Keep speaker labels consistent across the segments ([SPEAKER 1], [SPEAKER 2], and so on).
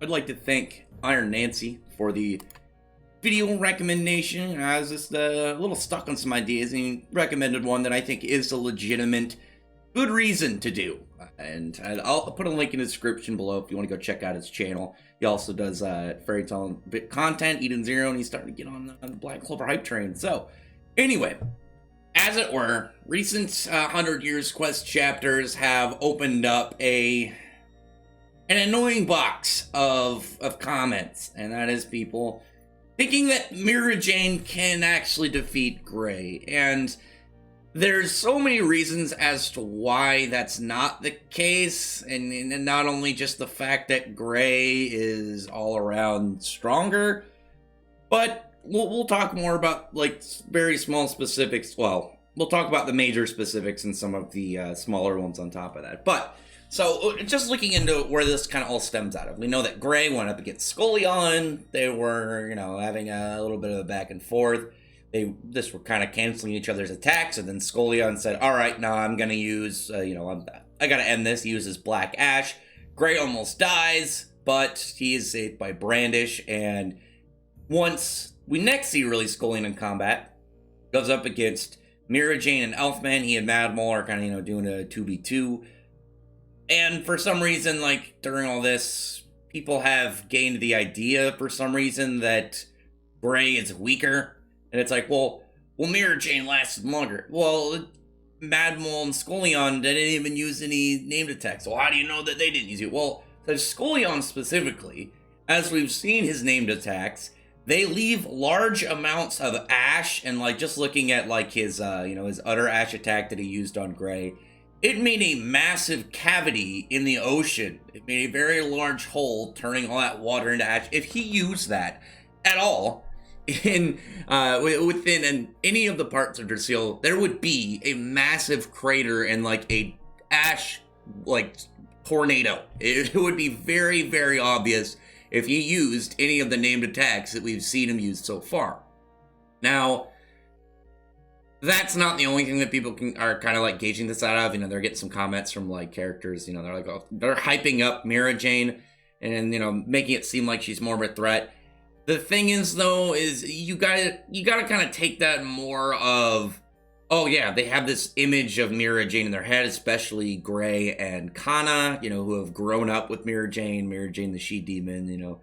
[SPEAKER 1] I'd like to thank Iron Nancy for the video recommendation. I was just a little stuck on some ideas, and he recommended one that I think is a legitimate, good reason to do. And I'll put a link in the description below if you want to go check out his channel. He also does fairy tale bit content, Eden Zero, and he's starting to get on the Black Clover hype train. So, anyway, as it were, recent 100 Years Quest chapters have opened up an annoying box of comments, and that is people thinking that Mirajane can actually defeat Gray. And there's so many reasons as to why that's not the case, and not only just the fact that Gray is all around stronger, but we'll talk more about like very small specifics. Well, we'll talk about the major specifics and some of the smaller ones on top of that. But so just looking into where this kind of all stems out of, we know that Gray went up against Scullion. They were, having a little bit of a back and forth. They just were kind of canceling each other's attacks, and then Scullion said, all right, now I'm going to use, I got to end this. He uses Black Ash. Gray almost dies, but he is saved by Brandish, and once we next see really Scullion in combat, goes up against Mirajane and Elfman. He and Mad Mole are kind of, doing a 2v2. And for some reason, like, during all this, people have gained the idea, for some reason, that Gray is weaker. And it's like, well, Mirajane lasted longer. Well, Mad Mole and Scullion didn't even use any named attacks. Well, how do you know that they didn't use it? Well, the Scullion specifically, as we've seen his named attacks, they leave large amounts of ash, and like just looking at like his his utter ash attack that he used on Gray, it made a massive cavity in the ocean. It made a very large hole, turning all that water into ash. If he used that at all in within any of the parts of Drasil, there would be a massive crater and like a ash like tornado. It would be very, very obvious if he used any of the named attacks that we've seen him use so far. Now, that's not the only thing that people are kind of like gauging this out of. They're getting some comments from like characters, they're like, oh, they're hyping up Mirajane and, making it seem like she's more of a threat. The thing is, though, is you gotta kind of take that more of, oh yeah, they have this image of Mirajane in their head, especially Gray and Kana, who have grown up with Mirajane the she-demon,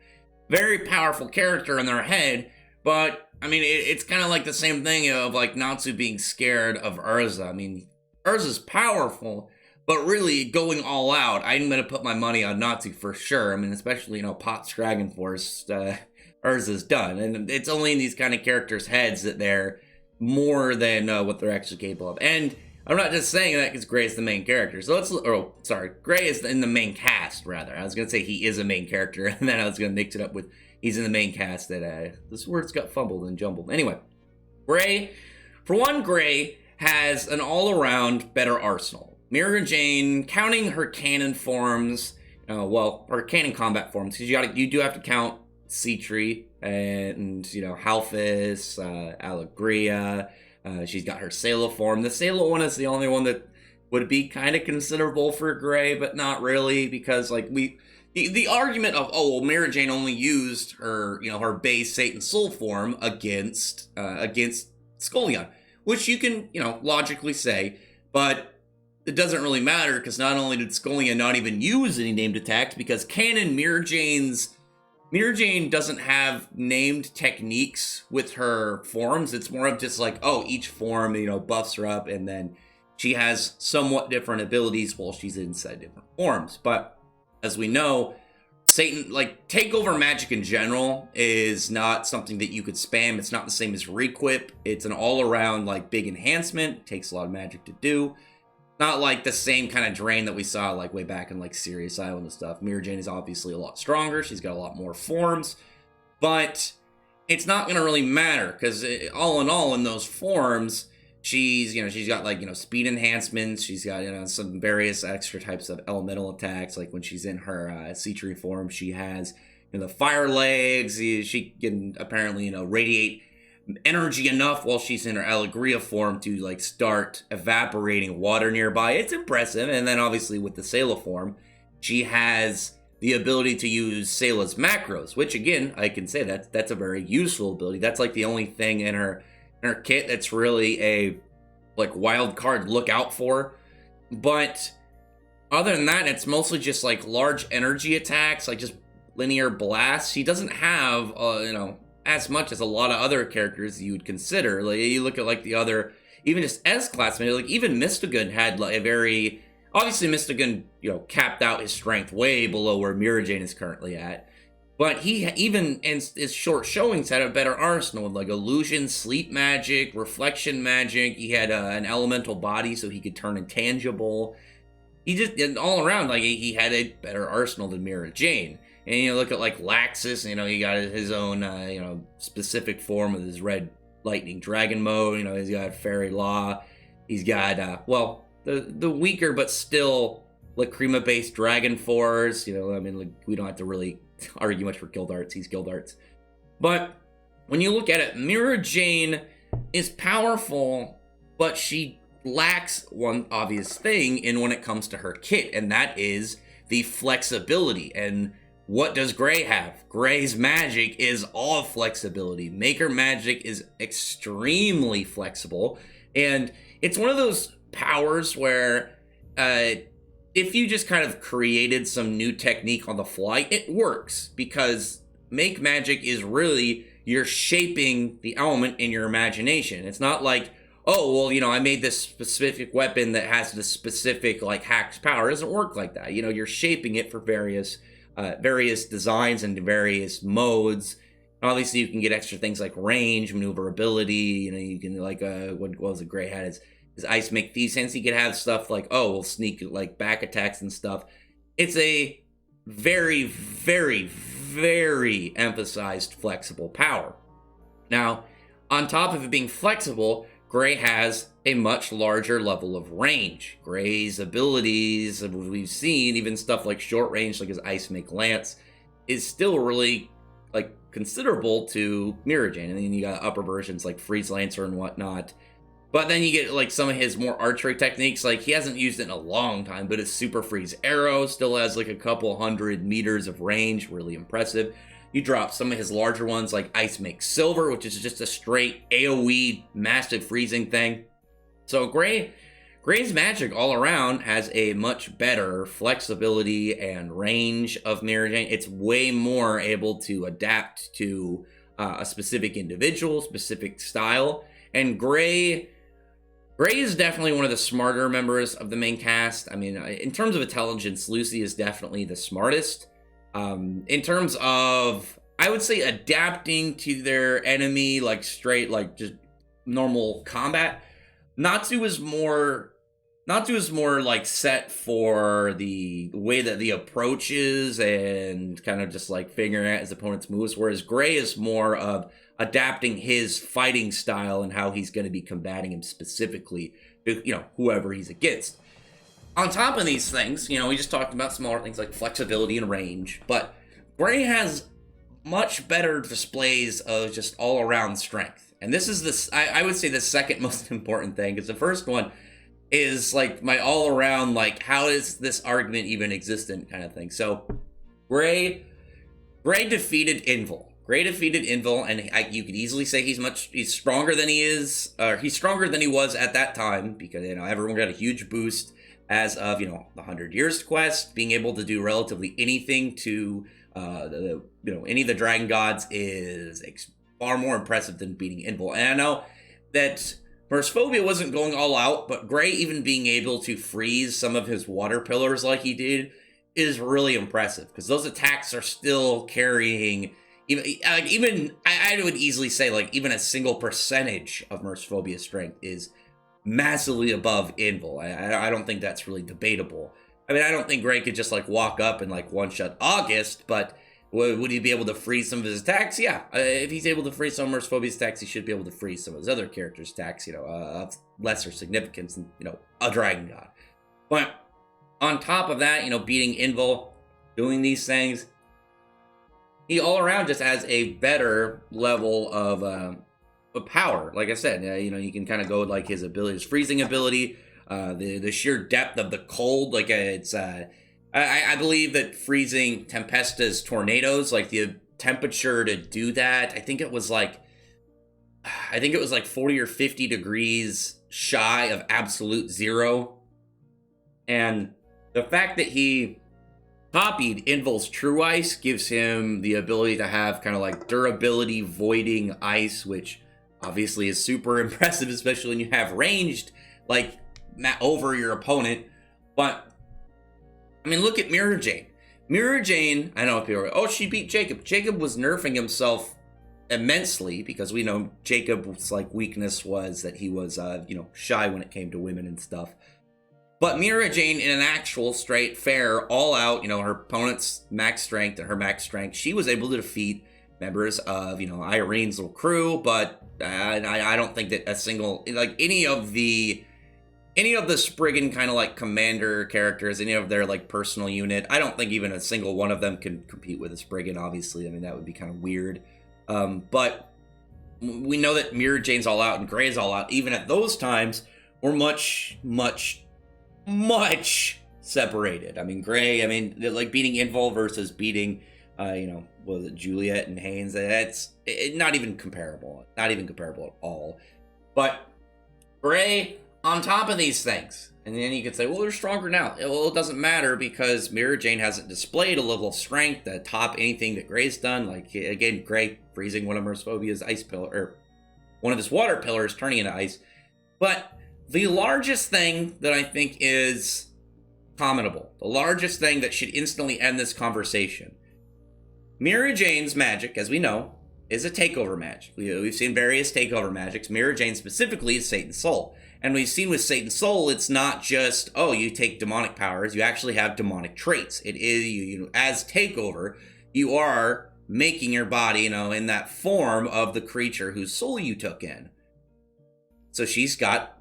[SPEAKER 1] very powerful character in their head. But, it's kind of like the same thing of, like, Natsu being scared of Urza. Urza's powerful, but really going all out, I'm going to put my money on Natsu for sure. Especially, Pot's Dragon Force, Urza's done. And it's only in these kind of characters' heads that they're more than what they're actually capable of. And I'm not just saying that because Gray is the main character. Gray is in the main cast, rather. I was going to say he is a main character, and then I was going to mix it up with he's in the main cast. That this words got fumbled and jumbled. Anyway, Gray has an all-around better arsenal. Mirajane, counting her canon forms, her canon combat forms, because you do have to count Citri and Halphys, Allegria. She's got her Sailor form. The Sailor one is the only one that would be kind of considerable for Gray, but not really, because like the argument of, oh well, Mirajane only used her her base Satan Soul form against Scullion, which you can logically say, but it doesn't really matter, because not only did Scullion not even use any named attacks, because canon Mirajane doesn't have named techniques with her forms. It's more of just like, oh, each form, buffs her up, and then she has somewhat different abilities while she's inside different forms. But as we know, Satan, like, takeover magic in general is not something that you could spam. It's not the same as requip. It's an all-around, like, big enhancement. It takes a lot of magic to do. Not like the same kind of drain that we saw like way back in like Sirius Island and stuff. Mirajane is obviously a lot stronger. She's got a lot more forms, but it's not going to really matter, because all in all, in those forms, she's got like speed enhancements. She's got some various extra types of elemental attacks. Like when she's in her Citri form, she has the fire legs. She can apparently radiate energy enough while she's in her Allegria form to like start evaporating water nearby. It's impressive. And then obviously with the Sailor form, she has the ability to use Sayla's macros, which again, I can say that's a very useful ability. That's like the only thing in her kit that's really a like wild card look out for. But other than that, it's mostly just like large energy attacks, like just linear blasts. She doesn't have as much as a lot of other characters you would consider. Like you look at like the other, even just S-class, like even Mystagun had like a very, obviously Mystagun, capped out his strength way below where Mirajane is currently at. But he, even in his short showings, had a better arsenal with like illusion, sleep magic, reflection magic. He had an elemental body so he could turn intangible. He just, all around, like he had a better arsenal than Mirajane. And you look at like Laxus, he got his own, specific form with his red lightning dragon mode. He's got Fairy Law. He's got, the weaker but still Lacrima based Dragon Force. We don't have to really argue much for guild arts. He's guild arts. But when you look at it, Mirajane is powerful, but she lacks one obvious thing in when it comes to her kit, and that is the flexibility. And what does Gray have? Gray's magic is all flexibility. Maker magic is extremely flexible, and it's one of those powers where if you just kind of created some new technique on the fly, it works, because make magic is really you're shaping the element in your imagination. It's not like, oh, well, I made this specific weapon that has this specific like hacked power. It doesn't work like that. You're shaping it for various designs and various modes. Obviously, you can get extra things like range, maneuverability. You can like what was it? Gray had his Ice Make Thieves sense. He could have stuff like, oh, we'll sneak like back attacks and stuff. It's a very, very, very emphasized flexible power. Now, on top of it being flexible, Gray has a much larger level of range. Gray's abilities, we've seen, even stuff like short range, like his Ice Make Lance, is still really like considerable to Mirajane. And then you got upper versions like Freeze Lancer and whatnot. But then you get like some of his more archery techniques. Like he hasn't used it in a long time, but his Super Freeze Arrow still has like a couple 100 meters of range. Really impressive. You drop some of his larger ones like Ice Make Silver, which is just a straight AoE massive freezing thing. So Gray's magic all around has a much better flexibility and range of Mirajane. It's way more able to adapt to a specific individual, specific style. And Gray is definitely one of the smarter members of the main cast. I mean, in terms of intelligence, Lucy is definitely the smartest. In terms of, I would say, adapting to their enemy, like straight, like just normal combat, Natsu is more like set for the way that the approach is and kind of just like figuring out his opponent's moves, whereas Gray is more of adapting his fighting style and how he's going to be combating him specifically to, whoever he's against. On top of these things, we just talked about smaller things like flexibility and range, but Gray has much better displays of just all-around strength. And this is I would say the second most important thing, because the first one is like my all-around, like, how is this argument even existent kind of thing. So Gray defeated Invul. Gray defeated Invul, and you could easily say he's stronger than he is, or he's stronger than he was at that time, because, everyone got a huge boost as of, the 100 Years quest. Being able to do relatively anything to, any of the Dragon Gods is far more impressive than beating Invul. And I know that Mercephobia wasn't going all out, but Gray even being able to freeze some of his water pillars like he did is really impressive, because those attacks are still carrying... Even I would easily say, like, even a single percentage of Mercephobia's strength is massively above Invul. I don't think that's really debatable. I mean, I don't think Gray could just, like, walk up and, like, one-shot August, but would he be able to freeze some of his attacks? Yeah. If he's able to freeze some of Mercephobia's attacks, he should be able to freeze some of his other characters' attacks, of lesser significance than, a Dragon God. But on top of that, beating Invul, doing these things, he all around just has a better level of power. Like I said, you can kind of go with like his ability, his freezing ability, the sheer depth of the cold. Like it's I believe that freezing Tempesta's tornadoes, like the temperature to do that, I think it was like 40 or 50 degrees shy of absolute zero. And the fact that he copied Invol's True Ice gives him the ability to have kind of like durability voiding ice, which obviously is super impressive, especially when you have ranged like over your opponent. But I mean, look at Mirajane. Mirajane, I know people are, oh, she beat Jacob. Jacob was nerfing himself immensely because we know Jacob's like weakness was that he was, shy when it came to women and stuff. But Mirajane, in an actual straight, fair, all out, her opponent's max strength and her max strength, she was able to defeat members of, Irene's little crew. But I don't think that a single, like any of the Spriggan kind of like commander characters, any of their like personal unit, I don't think even a single one of them can compete with a Spriggan, obviously. I mean, that would be kind of weird. But we know that Mirajane's all out and Gray's all out. Even at those times, we're much separated. I mean, Gray, like beating Invol versus beating, was it Juliet and Haynes? That's not even comparable. Not even comparable at all. But Gray, on top of these things, and then you could say, well, they're stronger now. Well, it doesn't matter because Mirajane hasn't displayed a level of strength that top anything that Gray's done. Like, again, Gray freezing one of Mersphobia's ice pillar, or one of his water pillars, turning into ice. But the largest thing that I think is commentable, the largest thing that should instantly end this conversation, Mirajane's magic, as we know, is a takeover magic. We've seen various takeover magics. Mirajane specifically is Satan's Soul. And we've seen with Satan's Soul, it's not just, oh, you take demonic powers, you actually have demonic traits. It is, as takeover, you are making your body, in that form of the creature whose soul you took in. So she's got,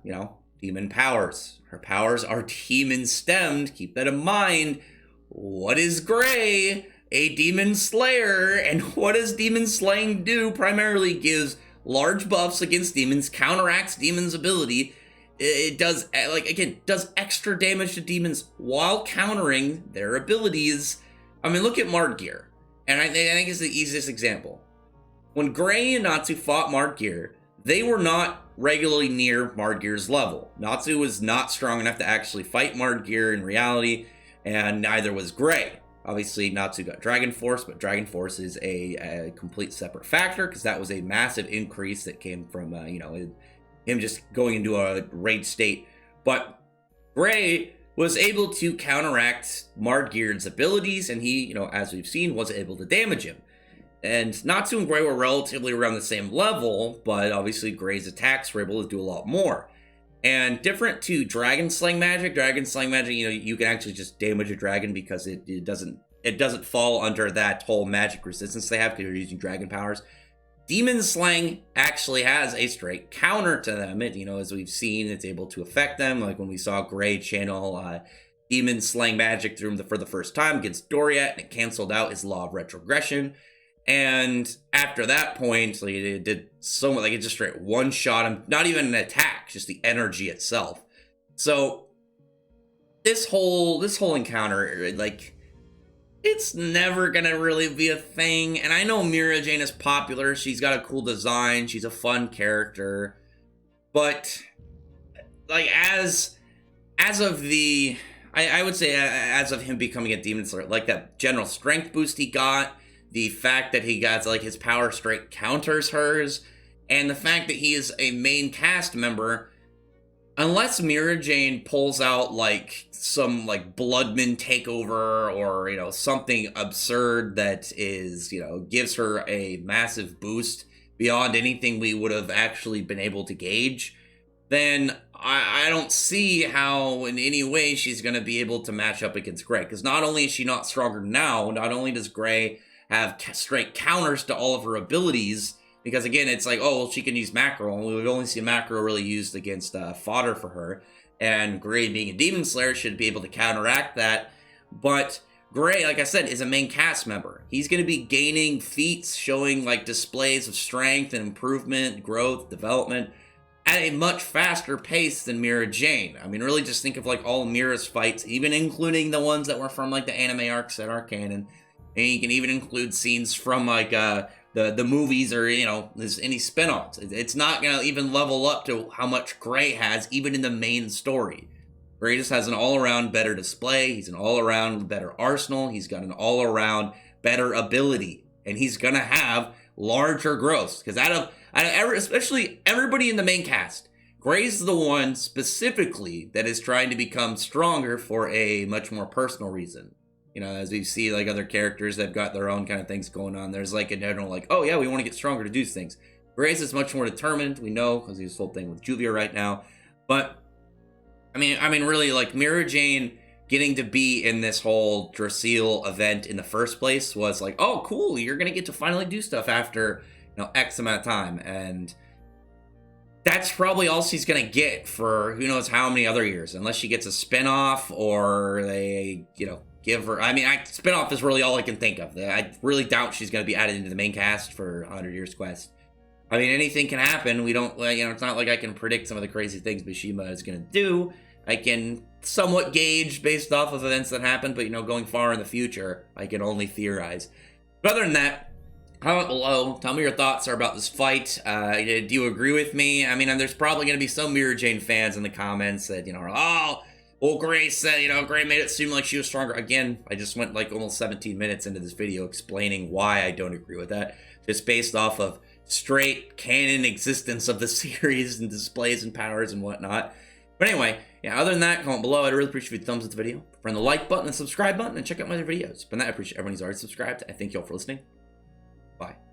[SPEAKER 1] demon powers. Her powers are demon stemmed. Keep that in mind. What is Gray? A demon slayer. And what does demon slaying do? Primarily gives large buffs against demons, counteracts demons' ability. It does, does extra damage to demons while countering their abilities. I mean, look at Mardgeir. And I think it's the easiest example. When Gray and Natsu fought Mardgeir, they were not regularly near Mardgeir's level. Natsu was not strong enough to actually fight Mardgeir in reality, and neither was Gray. Obviously, Natsu got Dragon Force, but Dragon Force is a complete separate factor, because that was a massive increase that came from, him just going into a rage state. But Gray was able to counteract Mardgeir's abilities, and he, as we've seen, was able to damage him. And Natsu and Gray were relatively around the same level, but obviously Gray's attacks were able to do a lot more. And different to Dragon Slaying Magic, you can actually just damage a dragon because it doesn't fall under that whole magic resistance they have because you're using dragon powers. Demon Slaying actually has a straight counter to them. It, as we've seen, it's able to affect them. Like when we saw Gray channel Demon Slaying Magic through him for the first time against Doriat, and it canceled out his Law of Retrogression. And after that point, it did so much, it just straight one-shot him. Not even an attack, just the energy itself. So this whole encounter, it's never gonna really be a thing. And I know Mirajane is popular. She's got a cool design. She's a fun character. But as of the, I would say as of him becoming a demon slayer, that general strength boost he got, the fact that he got his power straight counters hers, and the fact that he is a main cast member, unless Mirajane pulls out some Bloodman takeover or something absurd that is gives her a massive boost beyond anything we would have actually been able to gauge, then I don't see how in any way she's going to be able to match up against Gray. Because not only is she not stronger now, not only does Gray have straight counters to all of her abilities, because again, it's she can use macro, and we've only seen macro really used against fodder for her, and Gray being a demon slayer should be able to counteract that. But Gray, like I said, is a main cast member. He's going to be gaining feats, showing displays of strength and improvement, growth, development at a much faster pace than Mirajane. I mean, really just think of like all Mira's fights, even including the ones that were from like the anime arcs that are canon. And you can even include scenes from like the movies or, you know, there's any spin-offs. It's not going to even level up to how much Gray has, even in the main story. Gray just has an all-around better display. He's an all-around better arsenal. He's got an all-around better ability. And he's going to have larger growths. Because especially everybody in the main cast, Gray's the one specifically that is trying to become stronger for a much more personal reason. You know, as we see like other characters that have got their own kind of things going on, there's like a general like, oh yeah, we want to get stronger to do things. Gray's is much more determined, we know, because he's this whole thing with Julia right now. But I mean, really, like Mirajane getting to be in this whole Drasil event in the first place was like, oh, cool, you're gonna get to finally do stuff after, you know, X amount of time, and that's probably all she's gonna get for who knows how many other years, unless she gets a spinoff or they, you know, give her. I mean, spinoff is really all I can think of. I really doubt she's gonna be added into the main cast for 100 Years Quest. I mean, anything can happen. We don't, you know, it's not like I can predict some of the crazy things Mishima is going to do. I can somewhat gauge based off of events that happen, but, you know, going far in the future, I can only theorize. But other than that, comment below. Tell me your thoughts are about this fight. Do you agree with me? I mean, there's probably going to be some Mirajane fans in the comments that, you know, are, oh, well, Gray said, you know, Gray made it seem like she was stronger. Again, I just went like almost 17 minutes into this video explaining why I don't agree with that. Just based off of straight canon existence of the series and displays and powers and whatnot. But anyway, yeah, other than that, comment below. I'd really appreciate if you thumbs up the video, friend the like button, and subscribe button, and check out my other videos. But that, I appreciate everyone who's already subscribed. I thank you all for listening. Bye.